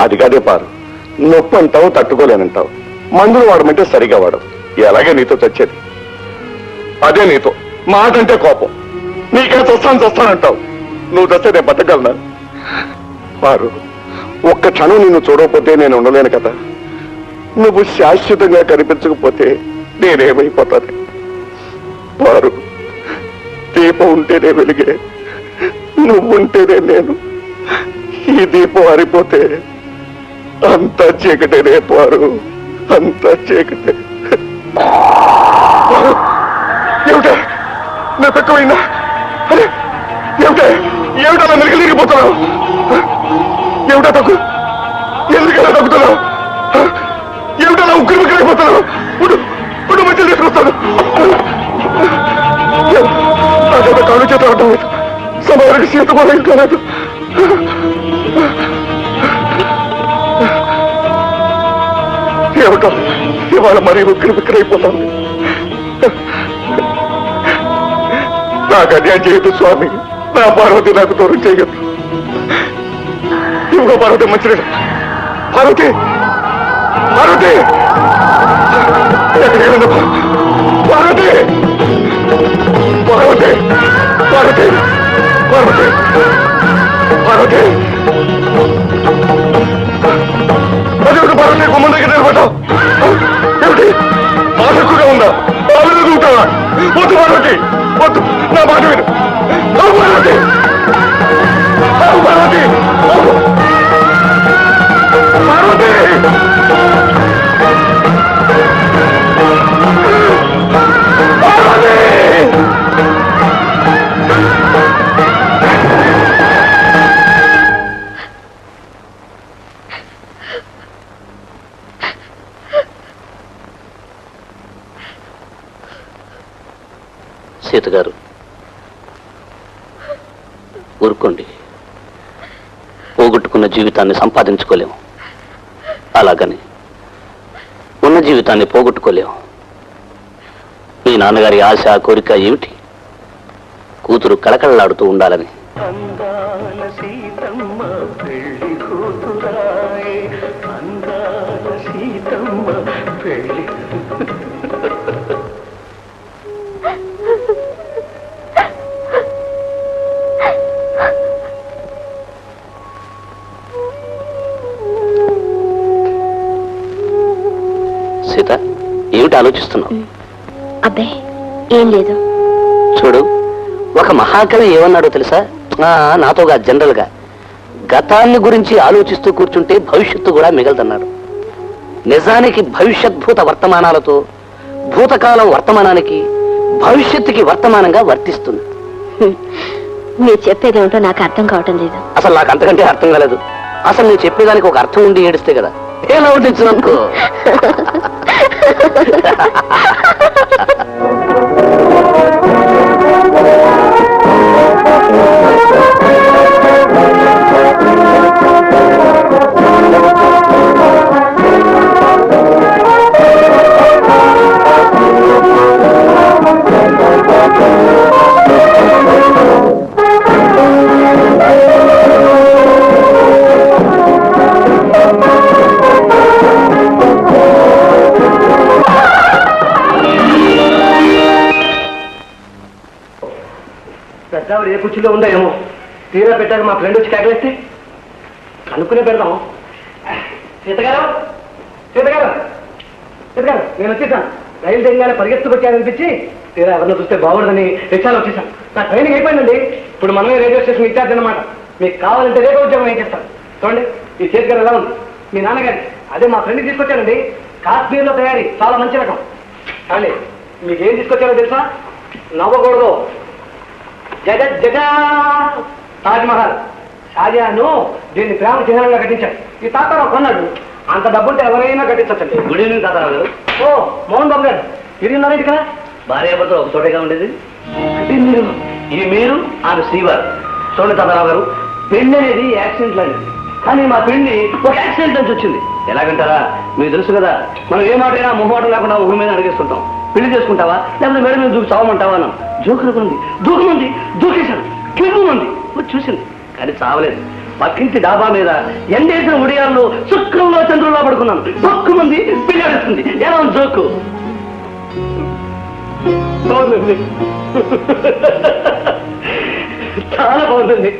అది కాదే పారు, నొప్పి అంటావు, తట్టుకోలేనంటావు. మందులు వాడమంటే సరిగా వాడవు. ఎలాగే నీతో చచ్చేది? అదే నీతో మాట అంటే కోపం. నీకే చస్తానంటావు. నువ్వు చస్తే నేను బతకగలనా? పారు, ఒక్క క్షణం నిన్ను చూడకపోతే నేను ఉండలేను కదా. నువ్వు శాశ్వతంగా కనిపించకపోతే నేనేమైపోతాను? పారు, దీపం ఉంటేనే వెలిగే, నువ్వుంటేనే నేను. ఈ దీపం ఆరిపోతే అంతా చీకటేనే పారు, అంతా చీకటే. ఏమిటా నా తక్కువైందా? అరే ఏమిటా ఏమిటా నా మెలిగిపోతున్నావు? ఏమిటా తక్కువ? ఎందుకలా తగ్గుతున్నావు? ఏమిటా నా ఉగ్గురు మిగిలిపోతున్నావు? ఇప్పుడు మధ్యలో తీసుకొస్తాను. నాకేదో కాళ్ళు చేత అడ్డం లేదు. సమయానికి సీత కూడా కాలేదు. ఏమిటో ఇవాళ మరీ ఉగ్గురు మిక్కిరైపోతుంది. నాకు అన్యాయం చేయొద్దు స్వామి. నా పార్వతి నాకు దూరం చేయొద్దు. ఇవ్వ పార్వతి, మంచిది. పార్వతి, పార్వతి, ఎక్కడికి వెళ్ళదు? పార్వతి, పార్వతి, పార్వతి, పార్వతి, పార్వతి, అదేమిటి పార్వతి గుమ్మం దగ్గర నిలబడ్డావు? ఏమిటి ఆసక్కుగా ఉందా? ఆవిడ దూకుతావా? వద్దు పార్వతి, వద్దు, నా మాట విను. పార్వతి, పార్వతి, పార్వతి, సీత గారు, ఊరుకోండి. పోగొట్టుకున్న జీవితాన్ని సంపాదించుకోలేము, అలాగని ఉన్న జీవితాన్ని పోగొట్టుకోలేము. మీ నాన్నగారి ఆశ, కోరిక ఏమిటి? కూతురు కళకళలాడుతూ ఉండాలని. సీత, ఏమిటి ఆలోచిస్తున్నావు? అబ్బే ఏం లేదు. చూడు, ఒక మహాకవి ఏమన్నాడో తెలుసా? నాతోగా జనరల్ గా, గతాన్ని గురించి ఆలోచిస్తూ కూర్చుంటే భవిష్యత్తు కూడా మిగలదన్నాడు. నిజానికి భవిష్యద్భూత వర్తమానాలతో భూతకాలం వర్తమానానికి, భవిష్యత్తుకి వర్తమానంగా వర్తిస్తుంది. మీరు చెప్పేదేమిటో నాకు అర్థం కావటం లేదు. అసలు నాకు అంతకంటే అర్థం కాలేదు. అసలు నేను చెప్పేదానికి ఒక అర్థం ఉండి ఏడిస్తే కదా ఏం ఆలోచించనుకో. పెద్దావిడ ఏ కుర్చీలో ఉందో ఏమో. తీరా పెట్టాక మా ఫ్రెండ్ వచ్చి కేకలేస్తే కనుక్కునే పెడదాం. సీతగారు, సీతగారు, సీతగారు, నేను వచ్చేసాను. రైలు దిగానే పరిగెత్తుకొచ్చాననిపించి తీరా ఎవరిని చూస్తే బాగుండదని రిక్షాలో వచ్చేసాను. నా ట్రైనింగ్ అయిపోయిందండి. ఇప్పుడు మనమే రైల్వే స్టేషన్ ఇన్ఛార్జ్ అన్నమాట. మీకు కావాలంటే రేపు ఉద్యోగం ఏం చేస్తాను చూడండి. ఈ సీతగారు ఎలా ఉంది? మీ నాన్నగారి అదే మా ఫ్రెండ్కి తీసుకొచ్చానండి. కాశ్మీర్లో తయారీ, చాలా మంచి రకం. కానీ మీకేం తీసుకొచ్చారో తెలుసా? నవ్వకూడదు. జగజ్జగా తాజ్మహల్. షాజహాను దీన్ని ప్రేమ చిహ్నంగా కట్టించాడు. ఈ తాతారావు కొన్నాడు. అంత డబ్బుంటే ఎవరైనా కట్టించండి. గుడ్ ఈవినింగ్ తాతారావు గారు. ఓ మోహన్ బాబు గారు, తిరిగిన్నారేంటి కదా? భార్యాభర్తలు ఒక చోటగా ఉండేది. అంటే మీరు ఆమె శ్రీవారు. చూడండి తాతారావు గారు, పెళ్లి అనేది యాక్సిడెంట్ లాంటిది. కానీ మా పెళ్లి ఒక యాక్సిడెంట్ నుంచి వచ్చింది. ఎలాగంటారా? మీకు తెలుసు కదా, మనం ఏ మాటైనా మొహమాటం లేకుండా ఊరి మీద అడిగేస్తుంటాం. పెళ్లి చేసుకుంటావా లేకపోతే మేడం మీద దూకి చావమంటావా అన్నాం. జోకునుకుంది, దూకునుంది, దూకేశాను. కింద ఉంది వచ్చి చూసింది, కానీ చావలేదు. పక్కింటి డాబా మీద ఎండేసిన ఉడియాల్లో శుక్రంలో చంద్రుల్లో పడుకున్నాను. దొక్కు మంది పిల్లడుస్తుంది. ఎలా ఉంది జోకు? బాగుందండి, చాలా బాగుందండి.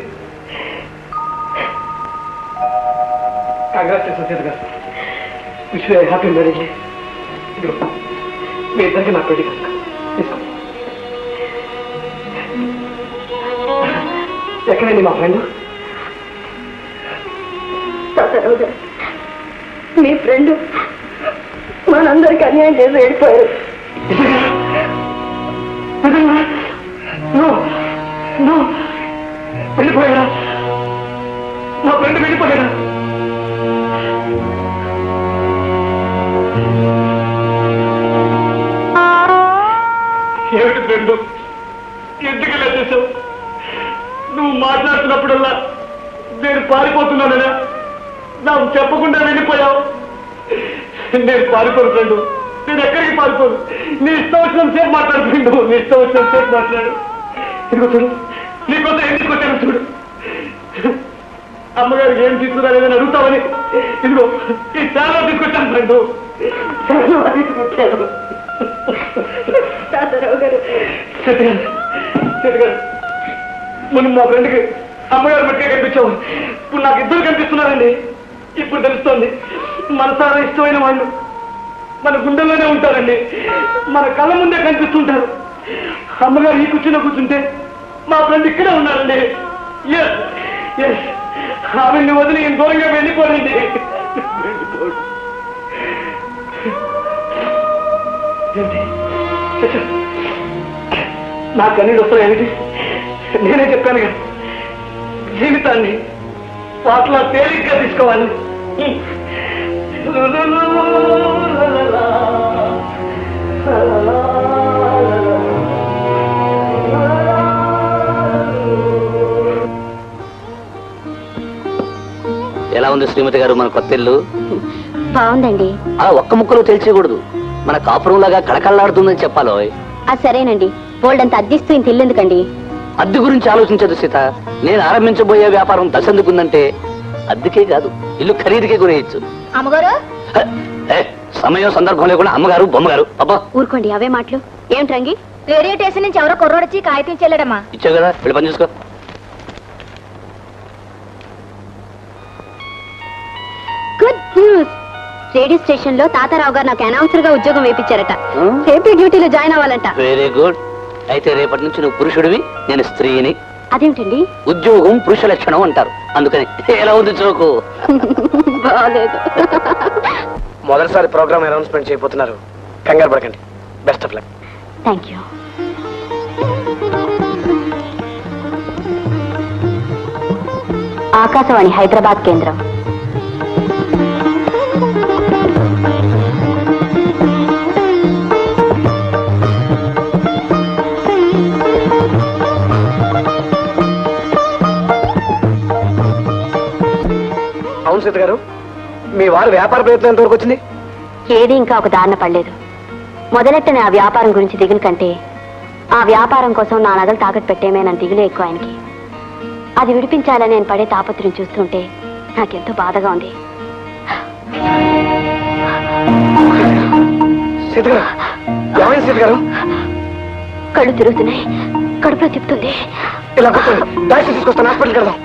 కంగ్రాచులేషన్ సీత గారు. Wish you happy marriage. మీ ఇద్దరికి నా పెళ్లి కనుక ఎక్కడండి మా ఫ్రెండ్? మీ ఫ్రెండ్ మనందరికి అన్యాయం చేసి వెళ్ళిపోయారు. వెళ్ళిపోయాడా? నా ఫ్రెండ్ వెళ్ళిపోయాడా? ఏమిటి ఫ్రెండ్, ఎందుకు ఇలా చేసావు? నువ్వు మాట్లాడుతున్నప్పుడల్లా నేను పారిపోతున్నాననే నాకు చెప్పకుండా వెళ్ళిపోయావు. నేను పారిపోను ఫ్రెండు, నేను ఎక్కడికి పారిపోను. నీ ఇష్టం వచ్చిన సేపు మాట్లాడు ఫ్రెండు, నీ ఇష్టం వచ్చిన సేపు మాట్లాడు. ఇదిగో చూడు, నీకోసం ఏం తీసుకొచ్చాను చూడు. అమ్మగారికి ఏం తీసుకురాలేదని అడుగుతావని ఇదిగో ఈ చాలా తీసుకొచ్చాను ఫ్రెండు. తీసుకొచ్చాను. ముందు మా ఫ్రెండ్కి అమ్మగారు మట్టిగా కనిపించావు, ఇప్పుడు నాకు ఇద్దరు కనిపిస్తున్నారండి. ఇప్పుడు తెలుస్తోంది, మనసారా ఇష్టమైన వాళ్ళు మన గుండెల్లోనే ఉంటారండి, మన కళ్ళ ముందే కనిపిస్తుంటారు. అమ్మగారు ఈ కూర్చుని కూర్చుంటే మా ఫ్రెండ్ ఇక్కడే ఉన్నారండి. ఆమెను వదిలి దూరంగా వెళ్ళిపోరండి. నా కన్నీళ్ళు వస్తాయేమిటి? నేనే చెప్పాను కదా, జీవితాన్ని పాటల తేలిగ్గా తీసుకోవాలి. ఎలా ఉంది శ్రీమతి గారు మన కొత్త ఇల్లు? బాగుందండి. అలా ఒక్క ముక్కలో తెలిసేయకూడదు, మన కాపురంలాగా కళకళలాడుతుందని చెప్పాలో. సరేనండి, బోల్డంత అద్దిస్తూ ఇంత ఇల్లెందుకండి? అద్దె గురించి ఆలోచించదు సీత. నేను ఆరంభించబోయే వ్యాపారం దశెందుకుందంటే అద్దెకే కాదు, ఇల్లు ఖరీదుకే గురేయచ్చు. అమ్మగారు సమయం సందర్భం లేకుండా అమ్మగారు బొమ్మగారు అబ్బా ఊరుకోండి, అవే మాటలు. ఏమిటి రంగి? రేడియో స్టేషన్ నుంచి ఎవరో కుర్రోడొచ్చి కాగితం చెల్లడమ్మా. ఇచ్చావు కదా, వెళ్ళి పని చూసుకో. Good news. రేడియో స్టేషన్ లో తాతారావు గారు నాకు అనౌన్సర్ గా ఉద్యోగం వేయించారట. రేపే డ్యూటీలో జాయిన్ అవ్వాలంట. Very good. అయితే రేపటి నుంచి నువ్వు పురుషుడివి, నేను స్త్రీని. అదేమిటండి? ఉద్యోగం పురుష లక్షణం అంటారు, అందుకని. ఎలా ఉంది చోకు? బాగాలేదు. మొదటిసారి ప్రోగ్రామ్ అనౌన్స్మెంట్ చేయబోతున్నారు, కంగారు పడకండి. Best of luck. Thank you. Akashvani Hyderabad కేంద్రం. అవును సీత గారు, మీ వారు వ్యాపార ప్రయత్నం ఎంతవరకు వచ్చింది? ఏది ఇంకా ఒక దారిన పడలేదు. మొదలెట్టిన ఆ వ్యాపారం గురించి దిగులు కంటే ఆ వ్యాపారం కోసం నా నగలు తాకట్టు పెట్టేమేనని దిగులే ఎక్కువ ఆయనకి. అది విడిపించాలని నేను పడే తాపత్రయం చూస్తుంటే నాకెంతో బాధగా ఉంది. సీత గారు, ఏమైంది సీత గారు? కళ్ళు తిరుగుతున్నాయి, కడుపులో తిప్పుతుంది. ఇలా కూర్చోండి, డాక్టర్ తీసుకొస్తాను, హాస్పిటల్కి వెళ్దాం.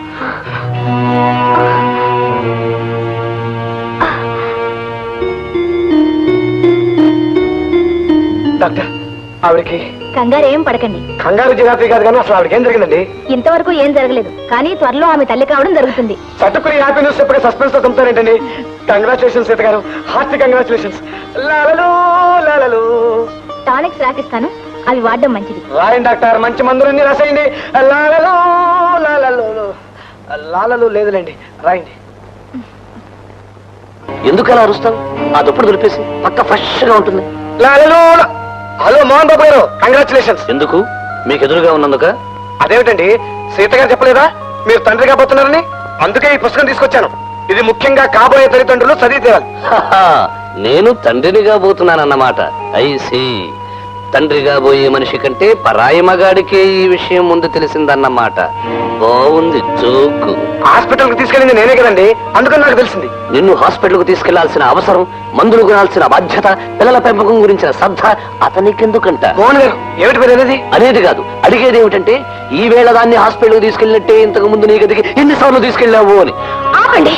డాక్టర్, ఆవిడకి కంగారు ఏం పడకండి. కంగారు జిరాఫీ కాదు కానీ అసలు ఆవిడకి ఏం జరిగిందండి? ఇంతవరకు ఏం జరగలేదు, కానీ త్వరలో ఆమె తల్లి కావడం జరుగుతుంది. చట్టుకుని హ్యాపీ న్యూస్ చెప్పగా సస్పెన్స్ తో చంపుతారేంటండి? కంగ్రాచులేషన్స్ సీత గారు, హార్టీ కంగ్రాచులేషన్స్. లాలలు లాలలు. టానిక్స్ రాసిస్తాను, అవి వాడడం మంచిది. రాయండి డాక్టర్, మంచి మందులన్నీ రాసేయండి. లాలలు లాలలు. లాలలు లేదులేండి, రాయండి. ఎందుకు అలా అరుస్తావు? ఆ దుప్పుడు దులిపేసి పక్క ఫ్రెష్ గా ఉంటుంది. లాలలు. హలో మోహన్ బాబు గారు, కంగ్రాచులేషన్స్. ఎందుకు? మీకు ఎదురుగా ఉన్నందుక? అదేమిటండి, సీత గారు చెప్పలేదా మీరు తండ్రి కాబోతున్నారని? అందుకే ఈ పుస్తకం తీసుకొచ్చాను. ఇది ముఖ్యంగా కాబోయే తల్లిదండ్రులు చదివి తీరాలి. నేను తండ్రినిగా పోతున్నానన్నమాట. ఐసి తండ్రిగా పోయే మనిషి కంటే పరాయి మగాడికే ఈ విషయం ముందు తెలిసిందన్నమాట. బాగుంది జోకు. హాస్పిటల్ కు తీసుకెళ్ళింది నేనే కదండి, అందుకని నాకు తెలిసింది. నిన్ను హాస్పిటల్ కు తీసుకెళ్లాల్సిన అవసరం, మందులు కొనాల్సిన బాధ్యత, పిల్లల పెంపకం గురించిన శ్రద్ధ అతనికెందుకంట? మోహన్ గారు ఏమిటి మీరు అనేది? అనేది కాదు, అడిగేది ఏమిటంటే ఈ వేళ దాన్ని హాస్పిటల్ కు తీసుకెళ్ళినట్టే ఇంతకు ముందు నీ గదికి ఎన్నిసార్లు తీసుకెళ్ళావు అని. ఆపండి.